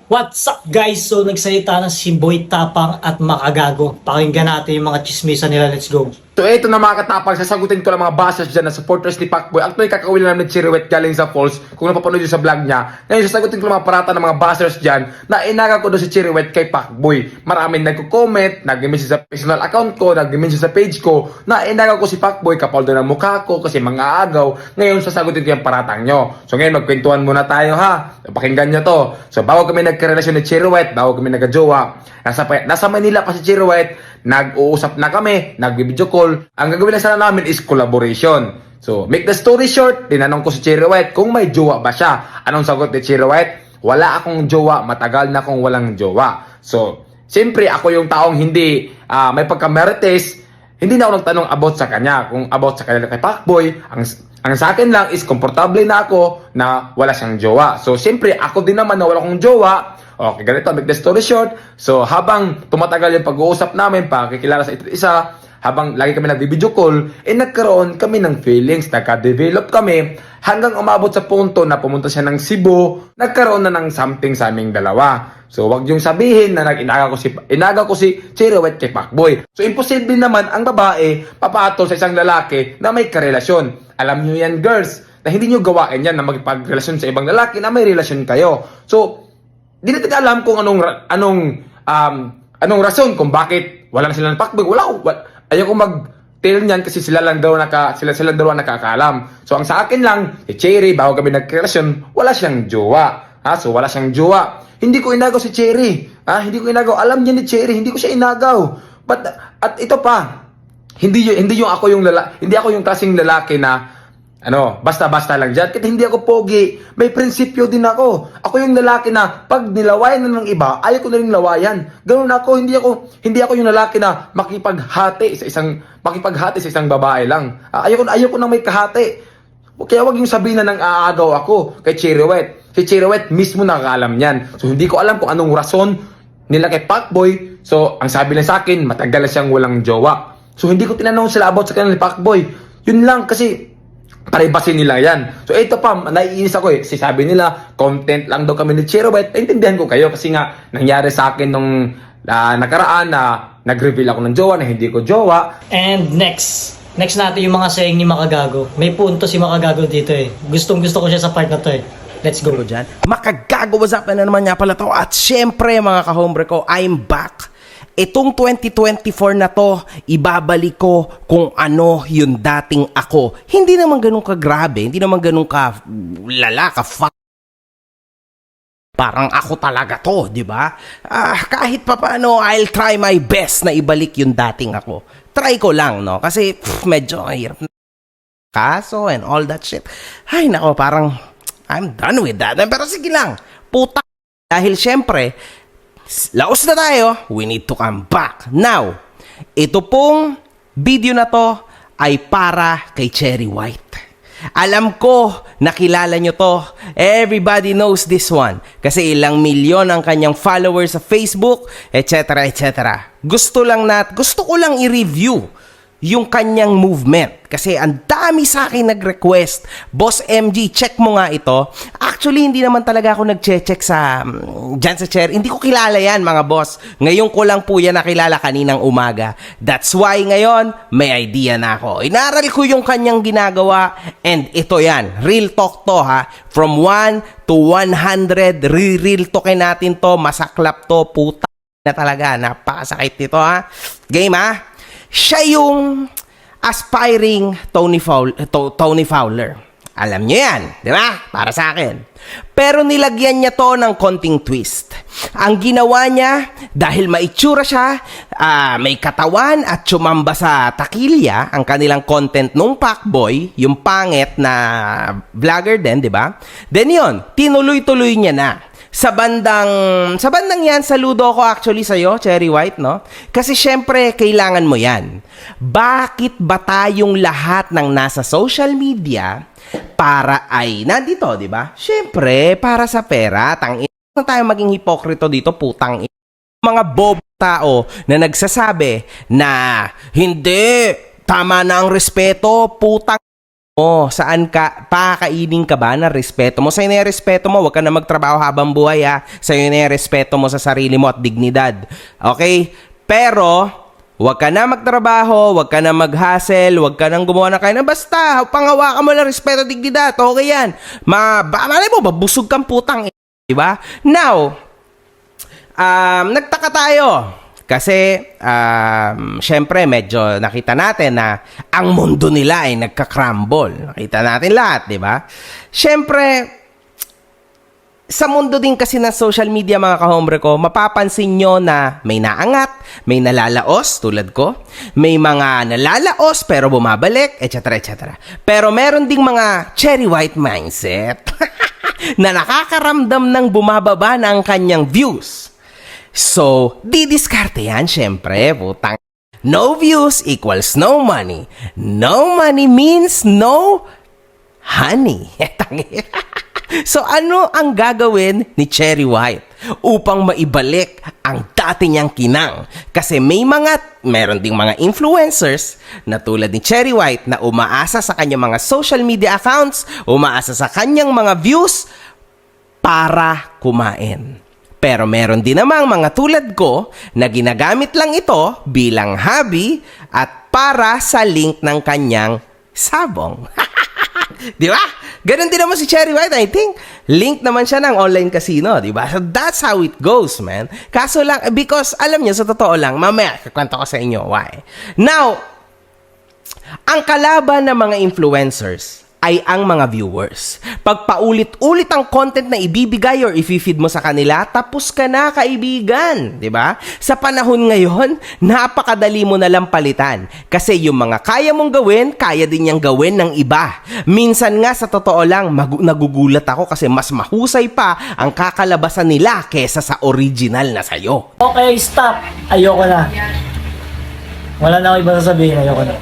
What's up guys? So nagsalita na si Boy Tapang at Makagago. Pakinggan natin yung mga chismisa nila. Let's go. So ito na mga katapang, sasagutin ko lang mga bashers dyan na supporters ni Pacboy. Actually kakawin lang ni Chiriwet galing sa Falls kung napapanood nyo sa vlog niya. Ngayon sasagutin ko lang mga parata ng mga bashers dyan na inaga ko doon si Chiriwet kay Pacboy. Maraming nagko-comment, nag-message sa personal account ko, nag-message sa page ko na inaga ko si Pacboy kapal doon ang mukha ko kasi mga agaw. Ngayon sasagutin ko yung paratang nyo. So ngayon magkwentuhan muna tayo ha. Pakinggan nyo to. So bago kami nagkarelasyon ni Chiriwet, bago kami nagka-jowa, nasa Manila pa si Chiriwet, nag-uusap na kami, nag-video call. Ang gagawin na sana namin is collaboration. So, make the story short, tinanong ko si Chiriwet kung may jowa ba siya. Anong sagot ni Chiriwet? Wala akong jowa, matagal na akong walang jowa. So, siyempre ako yung taong hindi may pagka-marites, hindi na ako nagtanong about sa kanya. Kung about sa kanya kay Pacboy, ang sa akin lang is komportable na ako na wala siyang jowa. So, siyempre ako din naman na wala akong jowa. Okay, ganito, make the story short. So, habang tumatagal yung pag-uusap namin, pakikilala sa isa't isa, habang lagi kami nag-video call, nagkaroon kami ng feelings, nagka-develop kami, hanggang umabot sa punto na pumunta siya ng Cebu, nagkaroon na ng something sa aming dalawa. So, wag yung sabihin na inaga ko si Chiriwet kay Pacboy. So, imposible naman ang babae papatol sa isang lalaki na may karelasyon. Alam nyo yan, girls, na hindi nyo gawain yan na magpagrelasyon sa ibang lalaki na may relasyon kayo. So, di natin alam kung anong rason kung bakit wala na sila ng Pacboy. Ayaw ko mag-tell niyan kasi sila lang daw nakakaalam. So ang sa akin lang, si Cherry, bago kami nagrelasyon, wala siyang jowa. So wala siyang jowa. Hindi ko inagaw si Cherry. Hindi ko inagaw. Alam niya ni Cherry, hindi ko siya inagaw. At ito pa, hindi ako yung klaseng lalaki na basta-basta lang dyan. Kasi hindi ako pogi. May prinsipyo din ako. Ako yung lalaki na pag nilawayan na ng iba, ayaw ko na rin lawayan. Ganun ako. Hindi ako yung lalaki na makipaghati sa isang babae lang. Ayaw ko nang may kahati. Kaya wag yung sabihin na nang aagaw ako kay Chiriwet. Si Chiriwet mismo nakakaalam niyan. So hindi ko alam kung anong rason nila kay Pacboy. So ang sabi lang sa akin, matagal na siyang walang jowa. So hindi ko tinanong sila about sa kanila ni Pacboy. Yun lang kasi privacy nila yan. So ito pa, naiinis ako kasi sabi nila, content lang daw kami ni Chiriwet. Naintindihan ko kayo kasi nga nangyari sa akin nung nakaraan na nag-reveal ako ng jowa na hindi ko jowa. And next natin yung mga saying ni Makagago. May punto si Makagago dito eh. Gustong gusto ko siya sa part na to eh. Let's go. Makagago, what's up? Na naman nga pala to. At syempre mga ka-hombre ko, I'm back. Itong 2024 na to, ibabalik ko kung ano yung dating ako. Hindi naman ganun ka grabe, hindi naman ganun ka lala, ka parang ako talaga to, di ba? Kahit pa paano, I'll try my best na ibalik yung dating ako. Try ko lang, no? Kasi medyo hirap na kaso and all that shit. Ay, nako, parang I'm done with that. Pero sige lang, puta. Dahil syempre, laos na tayo, we need to come back. Now, ito pong video na to ay para kay Cherry White. Alam ko, nakilala nyo to. Everybody knows this one. Kasi ilang milyon ang kanyang followers sa Facebook, etc. etc. Gusto ko lang i-review yung kanyang movement. Kasi ang dami sa akin nag-request. Boss MG, check mo nga ito. Actually, hindi naman talaga ako nag-check dyan sa chair. Hindi ko kilala yan, mga boss. Ngayon ko lang po yan nakilala kaninang umaga. That's why ngayon, may idea na ako. Inaral ko yung kanyang ginagawa. And ito yan. Real talk to ha. From 1 to 100, real talkin natin to. Masaklap to. Puta na talaga. Napakasakit nito ha. Game ha. Siya yung aspiring Tony Fowler. Alam niyo yan, di ba? Para sa akin. Pero nilagyan niya to ng konting twist. Ang ginawa niya, dahil maitsura siya, may katawan at tsumamba sa takilya, ang kanilang content nung Pacboy, yung pangit na vlogger din, di ba? Then yun, tinuloy-tuloy niya na. Sa bandang yan, saludo ko actually sa'yo, Cherry White, no? Kasi syempre, kailangan mo yan. Bakit ba tayong lahat ng nasa social media para ay nandito, di ba? Syempre, para sa pera. Na tayo maging hipokrito dito, putang mga bob tao na nagsasabi na hindi, tama na ang respeto, putang saan ka, pakakainin ka ba ng respeto mo? Sa'yo na yung respeto mo, huwag ka na magtrabaho habang buhay ha. Sa'yo na yung respeto mo sa sarili mo at dignidad. Okay? Pero, huwag ka na magtrabaho, huwag ka na mag-hustle, huwag ka nang gumawa ng kaya. Basta, pangawakan mo lang respeto at dignidad. Okay yan. Malay mo, mabusog kang putang. Diba? Now, nagtaka tayo. Kasi, syempre, medyo nakita natin na ang mundo nila ay nagka-crumble. Nakita natin lahat, di ba? Syempre, sa mundo din kasi ng social media, mga kahombre ko, mapapansin nyo na may naangat, may nalalaos, tulad ko, may mga nalalaos pero bumabalik, etc. etc. Pero meron ding mga cherry white mindset na nakakaramdam ng bumababa na ang kanyang views. So, didiskarte yan, syempre, putang. No views equals no money. No money means no honey. So, ano ang gagawin ni Cherry White upang maibalik ang dati niyang kinang? Kasi meron ding mga influencers na tulad ni Cherry White na umaasa sa kanyang mga social media accounts, umaasa sa kanyang mga views para kumain. Pero meron din namang mga tulad ko na ginagamit lang ito bilang hobby at para sa link ng kanyang sabong. Di ba? Ganon din naman si Cherry White, I think. Link naman siya ng online casino, di ba? So that's how it goes, man. Kaso lang, because alam niyo, sa totoo lang, mamaya, kakwento ko sa inyo why. Now, ang kalaban ng mga influencers ay ang mga viewers. Pag paulit-ulit ang content na ibibigay or i-feed mo sa kanila, tapos ka na, kaibigan. Diba? Sa panahon ngayon, napakadali mo na lang palitan. Kasi yung mga kaya mong gawin, kaya din niyang gawin ng iba. Minsan nga, sa totoo lang, nagugulat ako kasi mas mahusay pa ang kakalabasan nila kesa sa original na sayo. Okay, stop. Ayoko na. Wala na ako iba sasabihin. Ayoko na.